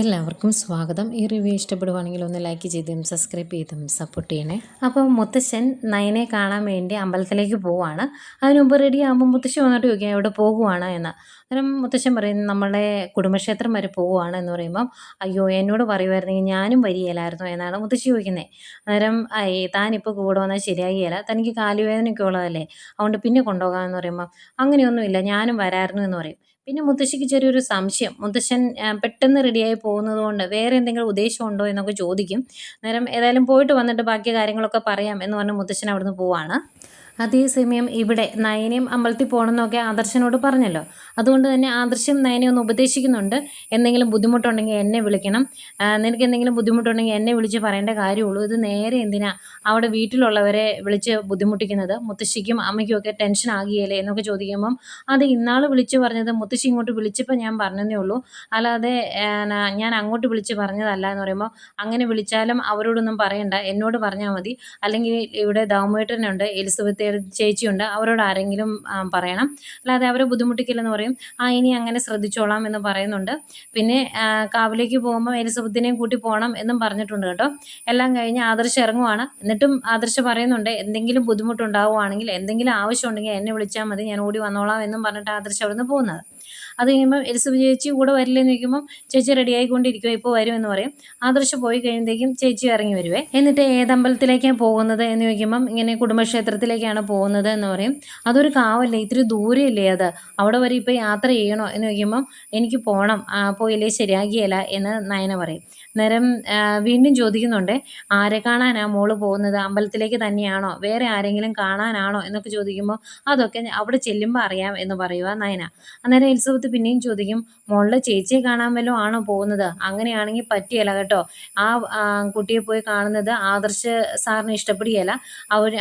എല്ലാവർക്കും സ്വാഗതം. ഈ റിവ്യൂ ഇഷ്ടപ്പെടുവാണെങ്കിൽ ഒന്ന് ലൈക്ക് ചെയ്തും സബ്സ്ക്രൈബ് ചെയ്തും സപ്പോർട്ട് ചെയ്യണേ. അപ്പോൾ മുത്തശ്ശൻ നയനെ കാണാൻ വേണ്ടി അമ്പലത്തിലേക്ക് പോവുകയാണ്. അതിന് മുമ്പ് റെഡി ആകുമ്പോൾ മുത്തശ്ശൻ വന്നിട്ട് ചോദിക്കാം എവിടെ പോകുവാണ് എന്ന്. അന്നേരം മുത്തശ്ശൻ പറയും നമ്മളെ കുടുംബക്ഷേത്രം വരെ പോവുകയാണ് എന്ന് പറയുമ്പം അയ്യോ എന്നോട് പറയുമായിരുന്നെങ്കിൽ ഞാനും വരികയില്ലായിരുന്നു എന്നാണ് മുത്തശ്ശി ചോദിക്കുന്നത്. അന്നേരം താനിപ്പോൾ കൂടെ വന്നാൽ ശരിയാകുകയില്ല, തനിക്ക് കാലുവേദനയൊക്കെ ഉള്ളതല്ലേ, അതുകൊണ്ട് പിന്നെ കൊണ്ടുപോകാമെന്ന് പറയുമ്പം അങ്ങനെയൊന്നുമില്ല ഞാനും വരായിരുന്നു എന്ന് പറയും. പിന്നെ മുത്തശ്ശിക്ക് ചെറിയൊരു സംശയം, മുത്തശ്ശൻ പെട്ടെന്ന് റെഡിയായി പോകുന്നത് കൊണ്ട് വേറെ എന്തെങ്കിലും ഉദ്ദേശമുണ്ടോ എന്നൊക്കെ ചോദിക്കും. അന്നേരം ഏതായാലും പോയിട്ട് വന്നിട്ട് ബാക്കി കാര്യങ്ങളൊക്കെ പറയാം എന്ന് പറഞ്ഞ് മുത്തശ്ശൻ അവിടുന്ന് പോവാണ്. അതേസമയം ഇവിടെ നയനയും അമ്പലത്തിൽ പോകണമെന്നൊക്കെ ആദർശനോട് പറഞ്ഞല്ലോ. അതുകൊണ്ട് തന്നെ ആദർശം നയനെ ഒന്ന് ഉപദേശിക്കുന്നുണ്ട്. എന്തെങ്കിലും ബുദ്ധിമുട്ടുണ്ടെങ്കിൽ എന്നെ വിളിക്കണം, നിനക്ക് എന്തെങ്കിലും ബുദ്ധിമുട്ടുണ്ടെങ്കിൽ എന്നെ വിളിച്ച് പറയേണ്ട കാര്യമുള്ളൂ, ഇത് നേരെ എന്തിനാ അവിടെ വീട്ടിലുള്ളവരെ വിളിച്ച് ബുദ്ധിമുട്ടിക്കുന്നത്, മുത്തശ്ശിക്കും അമ്മയ്ക്കും ഒക്കെ ടെൻഷൻ ആകിയല്ലേ എന്നൊക്കെ ചോദിക്കുമ്പം അത് ഇന്നാൾ വിളിച്ച് പറഞ്ഞത് മുത്തശ്ശി ഇങ്ങോട്ട് വിളിച്ചപ്പോൾ ഞാൻ പറഞ്ഞതേ ഉള്ളൂ, അല്ലാതെ ഞാൻ അങ്ങോട്ട് വിളിച്ച് പറഞ്ഞതല്ല എന്ന് പറയുമ്പോൾ അങ്ങനെ വിളിച്ചാലും അവരോടൊന്നും പറയണ്ട, എന്നോട് പറഞ്ഞാൽ മതി, അല്ലെങ്കിൽ ഇവിടെ ദാമോട്ടനുണ്ട്, എലിസബത്ത് ചേച്ചിയുണ്ട്, അവരോട് ആരെങ്കിലും പറയണം, അല്ലാതെ അവരെ ബുദ്ധിമുട്ടിക്കില്ലെന്ന് പറയും. ഇനി അങ്ങനെ ശ്രദ്ധിച്ചോളാം എന്ന് പറയുന്നുണ്ട്. പിന്നെ കാവിലേക്ക് പോകുമ്പോൾ എലിസബത്തിനെയും കൂട്ടി പോകണം എന്നും പറഞ്ഞിട്ടുണ്ട് കേട്ടോ. എല്ലാം കഴിഞ്ഞ് ആദർശ് ഇറങ്ങുവാണ്. എന്നിട്ടും ആദർശ് പറയുന്നുണ്ട് എന്തെങ്കിലും ബുദ്ധിമുട്ടുണ്ടാവുകയാണെങ്കിൽ എന്തെങ്കിലും ആവശ്യമുണ്ടെങ്കിൽ എന്നെ വിളിച്ചാൽ മതി, ഞാൻ ഓടി വന്നോളാം എന്നും പറഞ്ഞിട്ട് ആദർശ് അവിടെ നിന്ന് പോകുന്നത്. അത് കഴിയുമ്പോൾ എലിസബത്ത് ചേച്ചി കൂടെ വരില്ലെന്ന് ചോദിക്കുമ്പോൾ ചേച്ചി റെഡി ആയിക്കൊണ്ടിരിക്കുക, ഇപ്പോൾ വരുമെന്ന് പറയും. ആദർശ് പോയി കഴിയുമ്പോഴേക്കും ചേച്ചി ഇറങ്ങി വരുവേ. എന്നിട്ട് ഏതമ്പലത്തിലേക്കാണ് പോകുന്നത് എന്ന് ചോദിക്കുമ്പം ഇങ്ങനെ കുടുംബക്ഷേത്രത്തിലേക്കാണ് പോകുന്നത് എന്ന് പറയും. അതൊരു കാവല്ലേ, ഇത്തിരി ദൂരെയല്ലേ അത്, അവിടെ വരെ ഇപ്പോൾ യാത്ര ചെയ്യണോ എന്ന് ചോദിക്കുമ്പം എനിക്ക് പോകണം, പോയില്ലേ ശരിയാകിയല്ല എന്ന് നയന പറയും. നേരം വീണ്ടും ചോദിക്കുന്നുണ്ട് ആരെ കാണാനാ മോള് പോകുന്നത്, അമ്പലത്തിലേക്ക് തന്നെയാണോ വേറെ ആരെങ്കിലും കാണാനാണോ എന്നൊക്കെ ചോദിക്കുമ്പോൾ അതൊക്കെ അവിടെ ചെല്ലുമ്പോൾ അറിയാം എന്ന് പറയുക നയന. അന്നേരം എലിസബത്ത് പിന്നെയും ചോദിക്കും മോളുടെ ചേച്ചിയെ കാണാൻ വല്ലതും ആണോ പോകുന്നത്, അങ്ങനെയാണെങ്കിൽ പറ്റിയല്ല കേട്ടോ, ആ കുട്ടിയെ പോയി കാണുന്നത് ആദർശ് സാറിന് ഇഷ്ടപ്പെടുകയല്ല,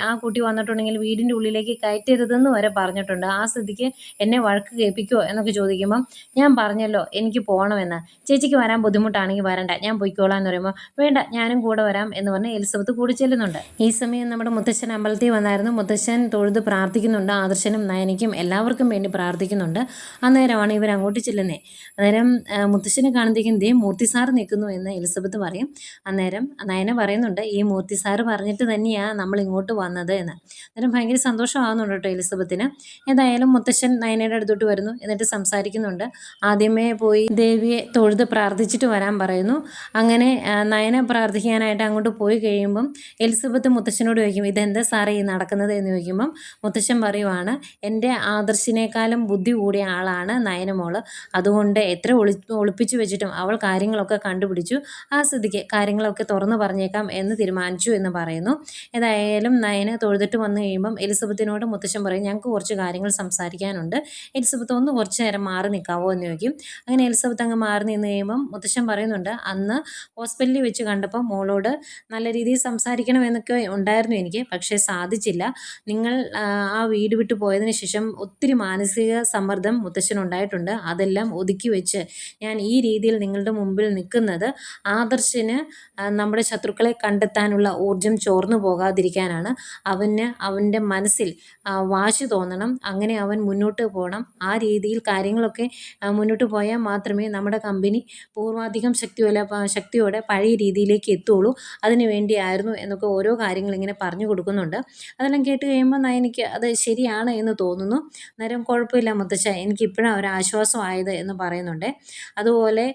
ആ കുട്ടി വന്നിട്ടുണ്ടെങ്കിൽ വീടിൻ്റെ ഉള്ളിലേക്ക് കയറ്റരുതെന്ന് വരെ പറഞ്ഞിട്ടുണ്ട്, ആ സ്ഥിതിക്ക് എന്നെ വഴക്ക് കേൾപ്പിക്കുമോ എന്നൊക്കെ ചോദിക്കുമ്പം ഞാൻ പറഞ്ഞല്ലോ എനിക്ക് പോകണമെന്ന്, ചേച്ചിക്ക് വരാൻ ബുദ്ധിമുട്ടാണെങ്കിൽ വരണ്ട, ഞാൻ പൊയ്ക്കോളാം എന്ന് പറയുമ്പോൾ വേണ്ട ഞാനും കൂടെ വരാം എന്ന് പറഞ്ഞ് എലിസബത്ത് കൂടി ചെല്ലുന്നുണ്ട്. ഈ സമയം നമ്മുടെ മുത്തശ്ശൻ അമ്പലത്തിൽ വന്നായിരുന്നു. മുത്തശ്ശൻ തൊഴുത് പ്രാർത്ഥിക്കുന്നുണ്ട്, ആദർശനും നയനിക്കും എല്ലാവർക്കും വേണ്ടി പ്രാർത്ഥിക്കുന്നുണ്ട്. അന്നേരമാണ് ഇവർ അങ്ങോട്ട് ചെല്ലുന്നത്. അന്നേരം മുത്തശ്ശനെ കാണുമ്പോഴേക്കും ദേ മൂർത്തി സാറ് നിൽക്കുന്നു എന്ന് എലിസബത്ത് പറയും. അന്നേരം നയന പറയുന്നുണ്ട് ഈ മൂർത്തി സാറ് പറഞ്ഞിട്ട് തന്നെയാണ് നമ്മൾ ഇങ്ങോട്ട് വന്നത് എന്ന്. അന്നേരം ഭയങ്കര സന്തോഷമാകുന്നുണ്ട് കേട്ടോ എലിസബത്തിന്. ഏതായാലും മുത്തശ്ശൻ നയനയുടെ അടുത്തോട്ട് വരുന്നു, എന്നിട്ട് സംസാരിക്കുന്നുണ്ട്. ആദ്യമേ പോയി ദേവിയെ തൊഴുത് പ്രാർത്ഥിച്ചിട്ട് വരാൻ പറയുന്നു. അങ്ങനെ നയന പ്രാർത്ഥിക്കാനായിട്ട് അങ്ങോട്ട് പോയി കഴിയുമ്പം എലിസബത്ത് മുത്തശ്ശനോട് ചോദിക്കും ഇതെന്താ സാറേ ഈ നടക്കുന്നത് എന്ന് ചോദിക്കുമ്പം മുത്തശ്ശൻ പറയുവാണ് എൻ്റെ ആദർശിനേക്കാളും ബുദ്ധി കൂടിയ ആളാണ് നയനമോള്, അതുകൊണ്ട് എത്ര ഒളിപ്പിച്ചു വെച്ചിട്ടും അവൾ കാര്യങ്ങളൊക്കെ കണ്ടുപിടിച്ചു, ആ സ്ഥിതിക്ക് കാര്യങ്ങളൊക്കെ തുറന്നു പറഞ്ഞേക്കാം എന്ന് തീരുമാനിച്ചു എന്ന് പറയുന്നു. ഏതായാലും നയന തൊഴുതിട്ട് വന്നു കഴിയുമ്പം എലിസബത്തിനോട് മുത്തശ്ശൻ പറയും ഞങ്ങൾക്ക് കുറച്ച് കാര്യങ്ങൾ സംസാരിക്കാനുണ്ട്, എലിസബത്ത് ഒന്ന് കുറച്ച് നേരം മാറി നിൽക്കാവോ എന്ന് ചോദിക്കും. അങ്ങനെ എലിസബത്ത് അങ്ങ് മാറി നിന്ന് കഴിയുമ്പം മുത്തശ്ശൻ പറയുന്നുണ്ട് അന്ന് ഹോസ്പിറ്റലിൽ വെച്ച് കണ്ടപ്പോൾ മോളോട് നല്ല രീതിയിൽ സംസാരിക്കണം എന്നൊക്കെ ഉണ്ടായിരുന്നു എനിക്ക്, പക്ഷേ സാധിച്ചില്ല. നിങ്ങൾ ആ വീട് വിട്ടു പോയതിന് ശേഷം ഒത്തിരി മാനസിക സമ്മർദ്ദം മുത്തശ്ശനുണ്ടായിട്ടുണ്ട്, അതെല്ലാം ഒതുക്കി വെച്ച് ഞാൻ ഈ രീതിയിൽ നിങ്ങളുടെ മുമ്പിൽ നിൽക്കുന്നത് ആദർശിന് നമ്മുടെ ശത്രുക്കളെ കണ്ടെത്താനുള്ള ഊർജം ചോർന്നു പോകാതിരിക്കാനാണ്. അവൻ്റെ മനസ്സിൽ വാശി തോന്നണം, അങ്ങനെ അവൻ മുന്നോട്ട് പോകണം, ആ രീതിയിൽ കാര്യങ്ങളൊക്കെ മുന്നോട്ട് പോയാൽ മാത്രമേ നമ്മുടെ കമ്പനി പൂർവാധികം ശക്തിയോടെ പഴയ രീതിയിലേക്ക് എത്തുള്ളൂ, അതിനു വേണ്ടിയായിരുന്നു എന്നൊക്കെ ഓരോ കാര്യങ്ങൾ ഇങ്ങനെ പറഞ്ഞു കൊടുക്കുന്നുണ്ട്. അതെല്ലാം കേട്ട് കഴിയുമ്പോൾ നയനിക്ക് അത് ശരിയാണ് എന്ന് തോന്നുന്നു. അന്നേരം കുഴപ്പമില്ല മുത്തശ്ശ, എനിക്കിപ്പോഴാണ് ഒരു ആശ്വാസമായത് എന്ന് പറയുന്നുണ്ട്. അതുപോലെ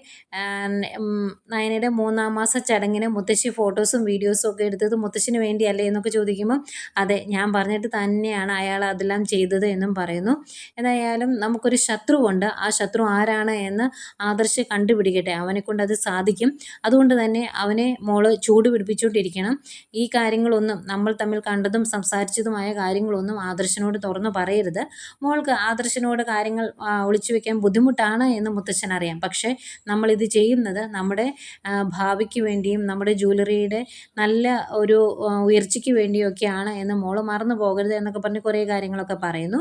നയനയുടെ 3-ാം മാസ ചടങ്ങിന് മുത്തശ്ശി ഫോട്ടോസും വീഡിയോസും ഒക്കെ എടുത്തത് മുത്തശ്ശിന് വേണ്ടിയല്ലേ എന്നൊക്കെ ചോദിക്കുമ്പോൾ അതെ ഞാൻ പറഞ്ഞിട്ട് തന്നെയാണ് അയാൾ അതെല്ലാം ചെയ്തത് എന്നും പറയുന്നു. ഏതായാലും നമുക്കൊരു ശത്രുവുണ്ട്, ആ ശത്രു ആരാണ് എന്ന് ആദർശ് കണ്ടുപിടിക്കട്ടെ, അവനെക്കൊണ്ട് അത് സാധിക്കും, അതുകൊണ്ട് തന്നെ അവനെ മോള് ചൂട് പിടിപ്പിച്ചുകൊണ്ടിരിക്കണം. ഈ കാര്യങ്ങളൊന്നും നമ്മൾ തമ്മിൽ കണ്ടതും സംസാരിച്ചതുമായ കാര്യങ്ങളൊന്നും ആദർശനോട് തുറന്നു പറയരുത്. മോൾക്ക് ആദർശനോട് കാര്യങ്ങൾ ഒളിച്ചു വെക്കാൻ ബുദ്ധിമുട്ടാണ് എന്ന് മുത്തശ്ശൻ അറിയാം, പക്ഷേ നമ്മളിത് ചെയ്യുന്നത് നമ്മുടെ ഭാവിക്ക് വേണ്ടിയും നമ്മുടെ ജ്വല്ലറിയുടെ നല്ല ഒരു ഉയർച്ചയ്ക്ക് വേണ്ടിയൊക്കെയാണ് എന്ന് മോള് മറന്നു പോകരുത് എന്നൊക്കെ പറഞ്ഞ് കുറേ കാര്യങ്ങളൊക്കെ പറയുന്നു.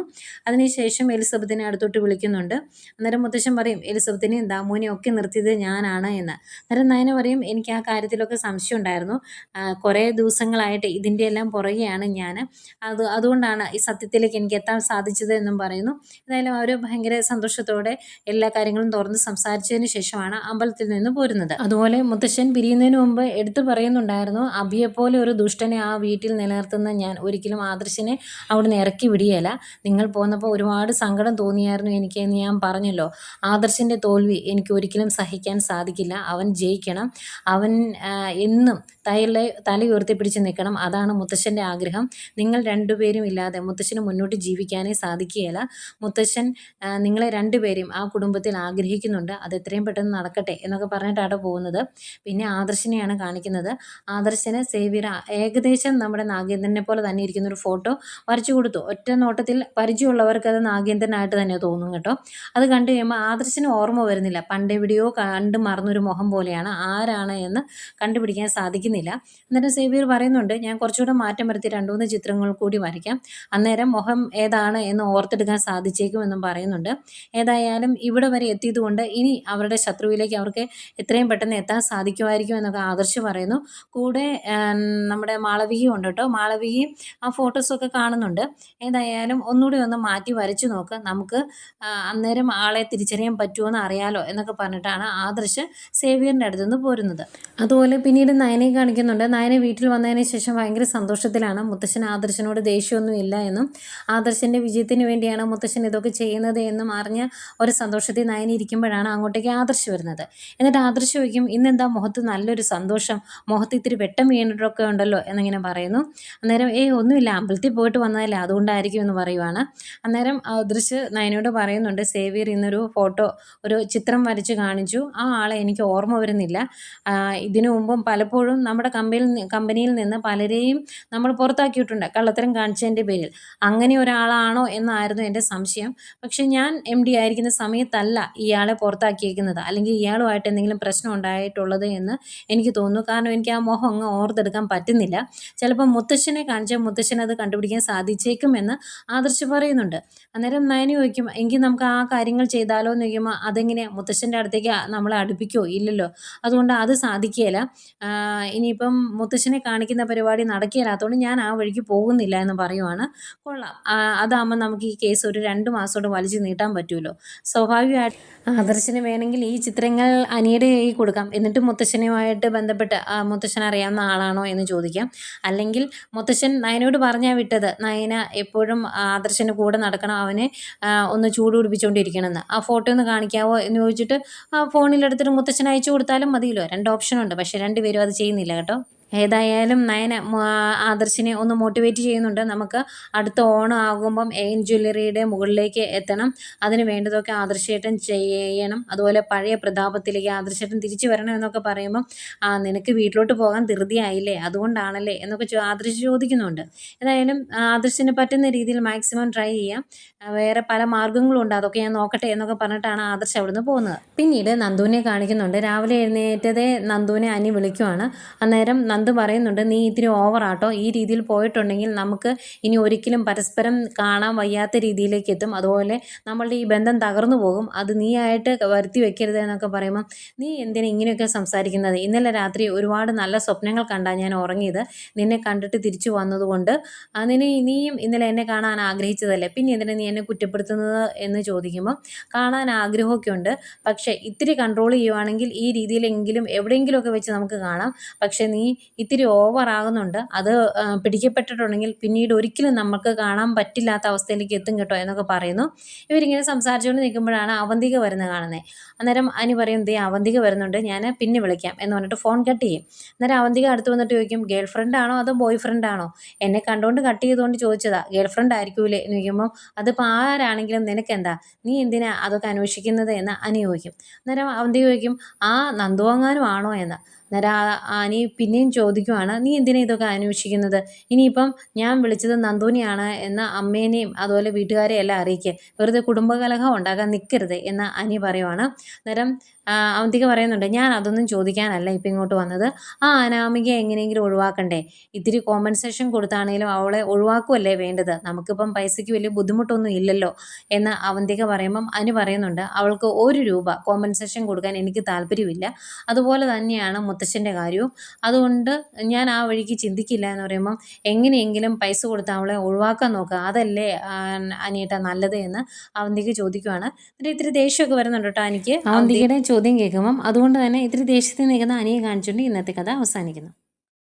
അതിനുശേഷം എലിസബത്തിനെ അടുത്തോട്ട് വിളിക്കുന്നുണ്ട്. അന്നേരം മുത്തശ്ശൻ പറയും എലിസബത്തിനെയും ദാമുവിനെയും ഒക്കെ നിർത്തിയത് ഞാനാണ് എന്ന്. അന്നേരം നയന പറയും എനിക്ക് ആ കാര്യത്തിലൊക്കെ സംശയം ഉണ്ടായിരുന്നു, കുറേ ദിവസങ്ങളായിട്ട് ഇതിൻ്റെ എല്ലാം പുറകെയാണ് ഞാൻ, അതുകൊണ്ടാണ് ഈ സത്യത്തിലേക്ക് എനിക്ക് എത്താൻ സാധിച്ചത് എന്നും പറയുന്നു. എന്തായാലും അവർ ഭയങ്കര സന്തോഷത്തോടെ സന്തോഷത്തോടെ എല്ലാ കാര്യങ്ങളും തുറന്ന് സംസാരിച്ചതിന് ശേഷമാണ് അമ്പലത്തിൽ നിന്ന് പോരുന്നത്. അതുപോലെ മുത്തശ്ശൻ പിരിയുന്നതിന് മുമ്പ് എടുത്തു പറയുന്നുണ്ടായിരുന്നു, അഭിയെപ്പോലെ ഒരു ദുഷ്ടനെ ആ വീട്ടിൽ നിലനിർത്തുന്ന ഞാൻ ഒരിക്കലും ആദർശിനെ അവിടുന്ന് ഇറക്കി വിടുകയില്ല. നിങ്ങൾ പോന്നപ്പോൾ ഒരുപാട് സങ്കടം തോന്നിയായിരുന്നു എനിക്ക് എന്ന് ഞാൻ പറഞ്ഞല്ലോ. ആദർശിൻ്റെ തോൽവി എനിക്ക് ഒരിക്കലും സഹിക്കാൻ സാധിക്കില്ല. അവൻ ജയിക്കണം. അവൻ എന്നും തല ഉയർത്തിപ്പിടിച്ച് നിൽക്കണം. അതാണ് മുത്തശ്ശൻ്റെ ആഗ്രഹം. നിങ്ങൾ രണ്ടുപേരും ഇല്ലാതെ മുത്തശ്ശന് മുന്നോട്ട് ജീവിക്കാനേ സാധിക്കുകയില്ല. മുത്തശ്ശൻ നിങ്ങളെ രണ്ടുപേരെയും ആ കുടുംബത്തിൽ ആഗ്രഹിക്കുന്നുണ്ട്. അത് എത്രയും പെട്ടെന്ന് നടക്കട്ടെ എന്നൊക്കെ പറഞ്ഞിട്ടാണ് പോകുന്നത്. പിന്നെ ആദർശിനെയാണ് കാണിക്കുന്നത്. ആദർശന് സേവ്യർ ഏകദേശം നമ്മുടെ നാഗേന്ദ്രനെ പോലെ തന്നെ ഇരിക്കുന്നൊരു ഫോട്ടോ വരച്ചു കൊടുത്തു. ഒറ്റ നോട്ടത്തിൽ പരിചയമുള്ളവർക്ക് അത് നാഗേന്ദ്രനായിട്ട് തന്നെ തോന്നും കേട്ടോ. അത് കണ്ടു കഴിയുമ്പോൾ ആദർശന് ഓർമ്മ വരുന്നില്ല. പണ്ടെവിടെയോ കണ്ട് മറന്നൊരു മുഖം പോലെയാണ്. ആരാണ് എന്ന് കണ്ടുപിടിക്കാൻ സാധിക്കുന്നില്ല. എന്നിട്ട് സേവ്യർ പറയുന്നുണ്ട്, ഞാൻ കുറച്ചുകൂടെ മാറ്റം വരുത്തി 2-3 ചിത്രങ്ങൾ കൂടി വരയ്ക്കാം. അന്നേരം മുഖം ഏതാണ് എന്ന് ഓർത്തെടുക്കാൻ സാധിച്ചേക്കും എന്നും പറയുന്നുണ്ട്. ഏതായാലും ഇവിടെ വരെ എത്തിയതുകൊണ്ട് ഇനി അവരുടെ ശത്രുവിലേക്ക് അവർക്ക് എത്രയും പെട്ടെന്ന് എത്താൻ സാധിക്കുമായിരിക്കും എന്നൊക്കെ ആദർശ് പറയുന്നു. കൂടെ നമ്മുടെ മാളവികയും ഉണ്ട് കേട്ടോ. മാളവികയും ആ ഫോട്ടോസൊക്കെ കാണുന്നുണ്ട്. ഏതായാലും ഒന്നുകൂടി ഒന്ന് മാറ്റി വരച്ചു നോക്ക്, നമുക്ക് അന്നേരം ആളെ തിരിച്ചറിയാൻ പറ്റുമോ അറിയാലോ എന്നൊക്കെ പറഞ്ഞിട്ടാണ് ആദർശ് സേവ്യറിൻ്റെ അടുത്ത് നിന്ന് പോരുന്നത്. അതുപോലെ പിന്നീട് നയനെ കാണിക്കുന്നുണ്ട്. നയന വീട്ടിൽ വന്നതിന് ശേഷം ഭയങ്കര സന്തോഷത്തിലാണ്. മുത്തശ്ശൻ ആദർശനോട് ദേഷ്യമൊന്നും ഇല്ല എന്നും ആദർശൻ്റെ വിജയത്തിന് വേണ്ടിയാണ് മുത്തശ്ശൻ ഇതൊക്കെ ചെയ്യുന്നത് എന്നും അറിഞ്ഞ ഒരു സന്തോഷത്തിൽ നയന ഇരിക്കുമ്പോഴാണ് അങ്ങോട്ടേക്ക് ആദർശ് വരുന്നത്. എന്നിട്ട് ആദർശ് ചോദിക്കും, ഇന്നെന്താ മുഖത്ത് നല്ലൊരു സന്തോഷം, മുഖത്ത് ഇത്തിരി വെട്ടം വീണിട്ടൊക്കെ ഉണ്ടല്ലോ എന്നിങ്ങനെ പറയുന്നു. അന്നേരം ഒന്നുമില്ല, അമ്പലത്തിൽ പോയിട്ട് വന്നതല്ലേ അതുകൊണ്ടായിരിക്കും എന്ന് പറയുവാണ്. അന്നേരം ആദർശ് നയനോട് പറയുന്നുണ്ട്, സേവ്യർ ഇന്നൊരു ഫോട്ടോ ഒരു ചിത്രം വരച്ച് കാണിച്ചു. ആ ആളെ എനിക്ക് ഓർമ്മ വരുന്നില്ല. ഇതിനു മുമ്പും പലപ്പോഴും നമ്മുടെ കമ്പനിയിൽ നിന്ന് പലരെയും നമ്മൾ പുറത്താക്കിയിട്ടുണ്ട് കള്ളത്തരം കാണിച്ചതിൻ്റെ പേരിൽ. അങ്ങനെ ഒരാളാണോ എന്നായിരുന്നു എൻ്റെ സംശയം. പക്ഷെ ഞാൻ MD ആയിരിക്കുന്ന സമയത്തല്ല ഇയാളെ പുറത്താക്കിയേക്കുന്നത്, അല്ലെങ്കിൽ ഇയാളുമായിട്ട് എന്തെങ്കിലും പ്രശ്നം ഉണ്ടായിട്ടുള്ളത് എന്ന് എനിക്ക് തോന്നുന്നു. കാരണം എനിക്ക് ആ മുഖം അങ്ങ് ഓർത്തെടുക്കാൻ പറ്റുന്നില്ല. ചിലപ്പോൾ മുത്തശ്ശനെ കാണിച്ചാൽ മുത്തശ്ശൻ അത് കണ്ടുപിടിക്കാൻ സാധിച്ചേക്കുമെന്ന് ആദർശ് പറയുന്നുണ്ട്. അന്നേരം നയനി ചോദിക്കും, എങ്കിൽ നമുക്ക് ആ കാര്യങ്ങൾ ചെയ്താലോ എന്ന് ചോദിക്കുമ്പോൾ, അതെങ്ങനെയാണ് മുത്തശ്ശൻ്റെ അടുത്തേക്ക് നമ്മളെ അടുപ്പിക്കുമോ? ഇല്ലല്ലോ. അതുകൊണ്ട് അത് സാധിക്കുകയില്ല. ഇനിയിപ്പം മുത്തശ്ശനെ കാണിക്കുന്ന പരിപാടി നടക്കുകയില്ലാത്തതുകൊണ്ട് ഞാൻ ആ വഴിക്ക് പോകുന്നില്ല എന്ന് പറയുവാണ്. കൊള്ളാം, അതാകുമ്പോൾ നമുക്ക് ഈ കേസ് ഒരു 2 മാസത്തോടെ വലിച്ചു നീട്ടാൻ പറ്റുമല്ലോ. സ്വാഭാവികമായിട്ട് ആദർശന് വേണമെങ്കിൽ ഈ ചിത്രങ്ങൾ അനിയുടെ കയ്യിൽ കൊടുക്കാം. എന്നിട്ട് മുത്തശ്ശനുമായിട്ട് ബന്ധപ്പെട്ട് മുത്തശ്ശൻ അറിയാവുന്ന ആളാണോ എന്ന് ചോദിക്കാം. അല്ലെങ്കിൽ മുത്തശ്ശൻ നയനോട് പറഞ്ഞാൽ വിട്ടത്, നയന എപ്പോഴും ആദർശന് കൂടെ നടക്കണം, അവനെ ഒന്ന് ചൂട് പിടിപ്പിച്ചുകൊണ്ടിരിക്കണമെന്ന്. ആ ഫോട്ടോ ഒന്ന് കാണിക്കാവോ എന്ന് ചോദിച്ചിട്ട് ആ ഫോണിലെടുത്തിട്ട് മുത്തശ്ശൻ അയച്ചു കൊടുത്താലും മതിയല്ലോ. 2 ഓപ്ഷനുണ്ട്. പക്ഷേ 2 പേരും അത് ചെയ്യുന്നില്ല കേട്ടോ. ഏതായാലും നയന ആദർശിനെ ഒന്ന് മോട്ടിവേറ്റ് ചെയ്യുന്നുണ്ട്. നമുക്ക് അടുത്ത ഓണം ആകുമ്പം AN ജ്വല്ലറിയുടെ മുകളിലേക്ക് എത്തണം, അതിന് വേണ്ടതൊക്കെ ആദർശേട്ടൻ ചെയ്യണം, അതുപോലെ പഴയ പ്രതാപത്തിലേക്ക് ആദർശേട്ടൻ തിരിച്ചു വരണം എന്നൊക്കെ പറയുമ്പം, നിനക്ക് വീട്ടിലോട്ട് പോകാൻ ധൃതിയായില്ലേ, അതുകൊണ്ടാണല്ലേ എന്നൊക്കെ ആദർശ് ചോദിക്കുന്നുണ്ട്. ഏതായാലും ആദർശിന് പറ്റുന്ന രീതിയിൽ മാക്സിമം ട്രൈ ചെയ്യാം. വേറെ പല മാർഗ്ഗങ്ങളും ഉണ്ട്, അതൊക്കെ ഞാൻ നോക്കട്ടെ എന്നൊക്കെ പറഞ്ഞിട്ടാണ് ആദർശ് അവിടുന്ന് പോകുന്നത്. പിന്നീട് നന്ദുവിനെ കാണിക്കുന്നുണ്ട്. രാവിലെ എഴുന്നേറ്റതേ നന്ദുവിനെ അനി വിളിക്കുവാണ്. അന്നേരം നന്ദു പറയുന്നുണ്ട്, നീ ഇത്തിരി ഓവറാട്ടോ, ഈ രീതിയിൽ പോയിട്ടുണ്ടെങ്കിൽ നമുക്ക് ഇനി ഒരിക്കലും പരസ്പരം കാണാൻ വയ്യാത്ത രീതിയിലേക്ക് എത്തും, അതുപോലെ നമ്മളുടെ ഈ ബന്ധം തകർന്നു പോകും, അത് നീ ആയിട്ട് വരുത്തി വെക്കരുത് എന്നൊക്കെ പറയുമ്പം, നീ എന്തിനാ ഇങ്ങനെയൊക്കെ സംസാരിക്കുന്നത്? ഇന്നലെ രാത്രി ഒരുപാട് നല്ല സ്വപ്നങ്ങൾ കണ്ടാണ് ഞാൻ ഉറങ്ങിയത്, നിന്നെ കണ്ടിട്ട് തിരിച്ചു വന്നതുകൊണ്ട്. നീയും ഇന്നലെ എന്നെ കാണാൻ ആഗ്രഹിച്ചതല്ലേ, പിന്നെ എന്തിനാ നീ എന്നെ കുറ്റപ്പെടുത്തുന്നത് എന്ന് ചോദിക്കുമ്പോൾ, കാണാൻ ആഗ്രഹമൊക്കെ ഉണ്ട്, പക്ഷേ ഇത്തിരി കൺട്രോൾ ചെയ്യുവാണെങ്കിൽ ഈ രീതിയിലെങ്കിലും എവിടെയെങ്കിലുമൊക്കെ വെച്ച് നമുക്ക് കാണാം. പക്ഷേ നീ ഇത്തിരി ഓവറാകുന്നുണ്ട്, അത് പിടിക്കപ്പെട്ടിട്ടുണ്ടെങ്കിൽ പിന്നീട് ഒരിക്കലും നമുക്ക് കാണാൻ പറ്റില്ലാത്ത അവസ്ഥയിലേക്ക് എത്തും കേട്ടോ എന്നൊക്കെ പറയുന്നു. ഇവരിങ്ങനെ സംസാരിച്ചുകൊണ്ട് നിൽക്കുമ്പോഴാണ് അവന്തിക വരുന്നത് കാണുന്നത്. അന്നേരം അനി പറയും, ദേ അവന്തിക വരുന്നുണ്ട്, ഞാൻ പിന്നെ വിളിക്കാം എന്ന് പറഞ്ഞിട്ട് ഫോൺ കട്ട് ചെയ്യും. അന്നേരം അവന്തിക അടുത്ത് വന്നിട്ട് ചോദിക്കും, ഗേൾ ഫ്രണ്ട് ആണോ അതോ ബോയ് ഫ്രണ്ട് ആണോ? എന്നെ കണ്ടുകൊണ്ട് കട്ട് ചെയ്തുകൊണ്ട് ചോദിച്ചതാ, ഗേൾ ഫ്രണ്ട് ആയിരിക്കൂലേ എന്ന് ചോദിക്കുമ്പോൾ, അതിപ്പോൾ ആരാണെങ്കിലും നിനക്കെന്താ, നീ എന്തിനാ അതൊക്കെ അന്വേഷിക്കുന്നത് എന്ന് അനി ചോദിക്കും. അന്നേരം അവന്തിക ചോദിക്കും, നന്ദുവങ്ങാനും ആണോ എന്ന്. അന്നേരം അനി പിന്നെയും ചോദിക്കുവാണ്, നീ എന്തിനാ ഇതൊക്കെ അന്വേഷിക്കുന്നത്? ഇനിയിപ്പം ഞാൻ വിളിച്ചത് നന്ദുവിനെയാണ് എന്ന് അമ്മേനെയും അതുപോലെ വീട്ടുകാരെയും എല്ലാം അറിയിക്കുക, വെറുതെ കുടുംബകലഹം ഉണ്ടാകാൻ നിൽക്കരുത് എന്ന് അനി പറയുവാണ്. അന്നേരം അവന്തിക പറയുന്നുണ്ട്, ഞാൻ അതൊന്നും ചോദിക്കാനല്ല ഇപ്പം ഇങ്ങോട്ട് വന്നത്. ആ അനാമിക എങ്ങനെയെങ്കിലും ഒഴിവാക്കണ്ടേ, ഇത്തിരി കോമ്പൻസേഷൻ കൊടുത്താണെങ്കിലും അവളെ ഒഴിവാക്കുമല്ലേ വേണ്ടത്, നമുക്കിപ്പം പൈസയ്ക്ക് വലിയ ബുദ്ധിമുട്ടൊന്നും ഇല്ലല്ലോ എന്ന് അവന്തിക പറയുമ്പം അനു പറയുന്നുണ്ട്, അവൾക്ക് 1 രൂപ കോമ്പൻസേഷൻ കൊടുക്കാൻ എനിക്ക് താല്പര്യമില്ല. അതുപോലെ തന്നെയാണ് മുത്തശ്ശൻ്റെ കാര്യവും. അതുകൊണ്ട് ഞാൻ ആ വഴിക്ക് ചിന്തിക്കില്ല എന്ന് പറയുമ്പം എങ്ങനെയെങ്കിലും പൈസ കൊടുത്ത് അവളെ ഒഴിവാക്കാൻ നോക്കുക, അതല്ലേ അനിയേട്ട നല്ലത് എന്ന് അവന്തിക ചോദിക്കുവാണ്. എന്നിട്ട് ഇത്തിരി ദേഷ്യമൊക്കെ വരുന്നുണ്ട് കേട്ടോ എനിക്ക് അവന്തികയുടെ ചോദ്യം കേൾക്കുമ്പം. അതുകൊണ്ട് തന്നെ ഇത്തിരി ദേഷ്യത്തിൽ നിൽക്കുന്ന അനിയെ കാണിച്ചുകൊണ്ട് ഇന്നത്തെ കഥ അവസാനിക്കുന്നു.